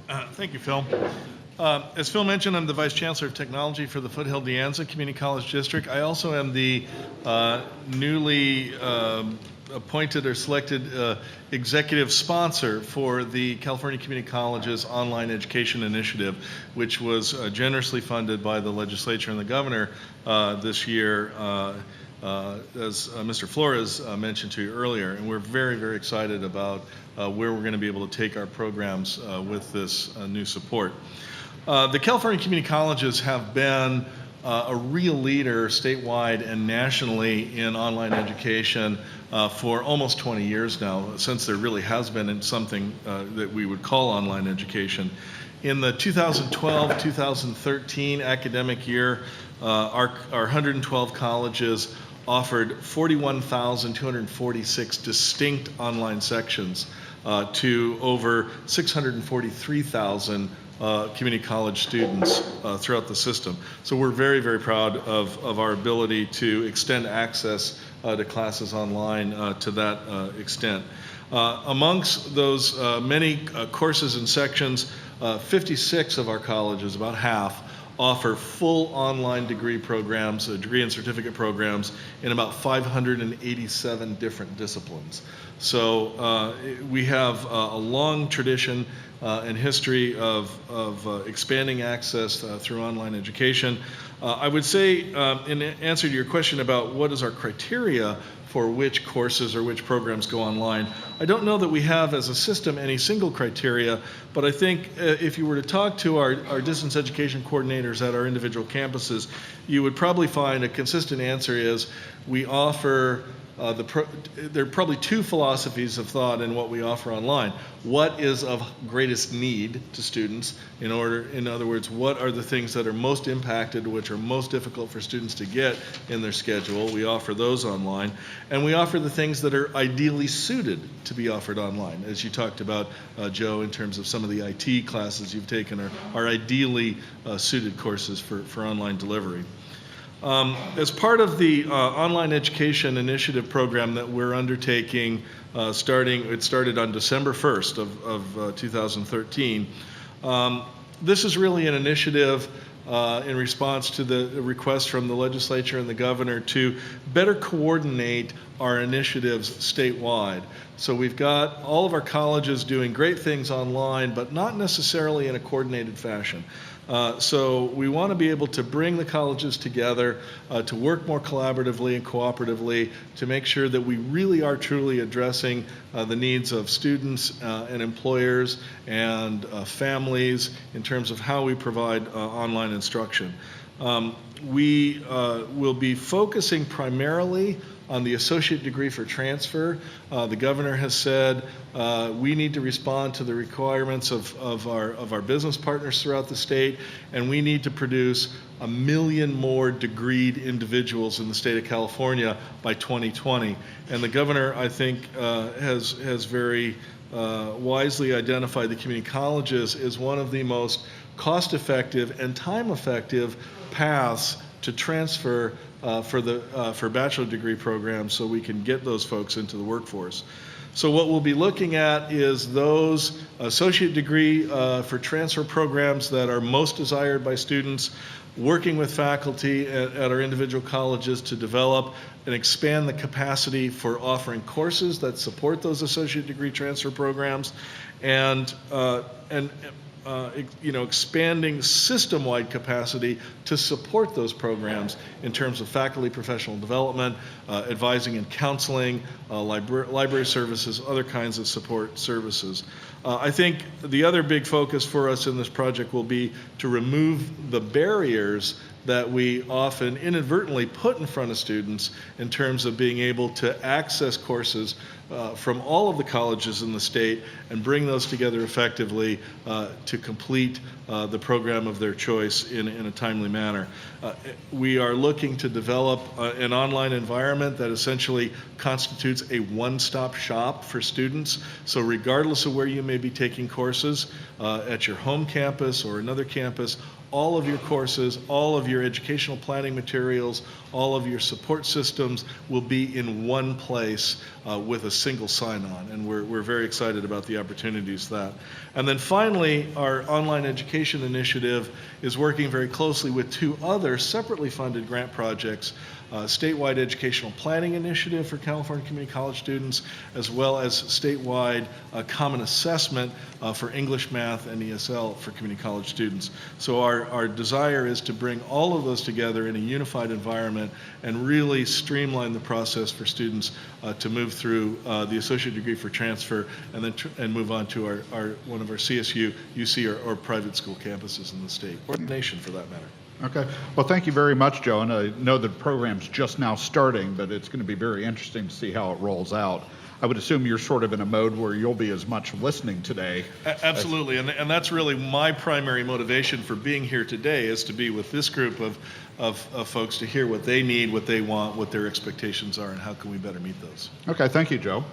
Thank you, Phil. As Phil mentioned, I'm the Vice Chancellor of Technology for the Foothill De Anza Community College District. I also am the newly appointed or selected executive sponsor for the California Community Colleges Online Education Initiative, which was generously funded by the legislature and the governor this year, as Mr. Flores mentioned to you earlier. And we're very, very excited about where we're going to be able to take our programs with this new support. The California Community Colleges have been a real leader statewide and nationally in online education for almost 20 years now, since there really has been something that we would call online education. In the 2012-2013 academic year, our 112 colleges offered 41,246 distinct online sections to over 643,000 community college students throughout the system. So we're very, very proud of our ability to extend access to classes online to that extent. Amongst those many courses and sections, 56 of our colleges, about half, offer full online degree programs, degree and certificate programs in about 587 different disciplines. So we have a long tradition and history of expanding access through online education. I would say, in answer to your question about what is our criteria for which courses or which programs go online, I don't know that we have as a system any single criteria, but I think if you were to talk to our distance education coordinators at our individual campuses, you would probably find a consistent answer is we offer there are probably two philosophies of thought in what we offer online. What is of greatest need to students? In other words, what are the things that are most impacted, which are most difficult for students to get in their schedule? We offer those online. And we offer the things that are ideally suited to be offered online. As you talked about, Joe, in terms of some of the IT classes you've taken are ideally suited courses for online delivery. As part of the online education initiative program that we're undertaking, it started on December 1st of 2013. This is really an initiative in response to the request from the legislature and the governor to better coordinate our initiatives statewide. So we've got all of our colleges doing great things online, but not necessarily in a coordinated fashion. So we want to be able to bring the colleges together to work more collaboratively and cooperatively to make sure that we really are truly addressing the needs of students and employers and families in terms of how we provide online instruction. We will be focusing primarily on the associate degree for transfer. The governor has said we need to respond to the requirements of our business partners throughout the state, and we need to produce 1 million more degreed individuals in the state of California by 2020. And the governor, I think, has very wisely identified the community colleges as one of the most cost-effective and time-effective paths to transfer for bachelor degree programs so we can get those folks into the workforce. So what we'll be looking at is those associate degree for transfer programs that are most desired by students, working with faculty at our individual colleges to develop and expand the capacity for offering courses that support those associate degree transfer programs, and expanding system-wide capacity to support those programs in terms of faculty professional development, advising and counseling, library services, other kinds of support services. I think the other big focus for us in this project will be to remove the barriers that we often inadvertently put in front of students in terms of being able to access courses from all of the colleges in the state and bring those together effectively to complete the program of their choice in a timely manner. We are looking to develop an online environment that essentially constitutes a one-stop shop for students. So regardless of where you may be taking courses, at your home campus or another campus, all of your courses, all of your educational planning materials, all of your support systems will be in one place with a single sign-on, and we're very excited about the opportunities that. And then finally, our online education initiative is working very closely with two other separately funded grant projects, statewide educational planning initiative for California community college students, as well as statewide common assessment for English, math, and ESL for community college students. So our desire is to bring all of those together in a unified environment and really streamline the process for students to move through the associate degree for transfer and then move on to one of our CSU, UC, or private school campuses in the state, or the nation for that matter. Okay. Well, thank you very much, Joe. And I know the program's just now starting, but it's going to be very interesting to see how it rolls out. I would assume you're sort of in a mode where you'll be as much listening today. Absolutely. And that's really my primary motivation for being here today, is to be with this group of folks to hear what they need, what they want, what their expectations are, and how can we better meet those. Okay. Thank you, Joe.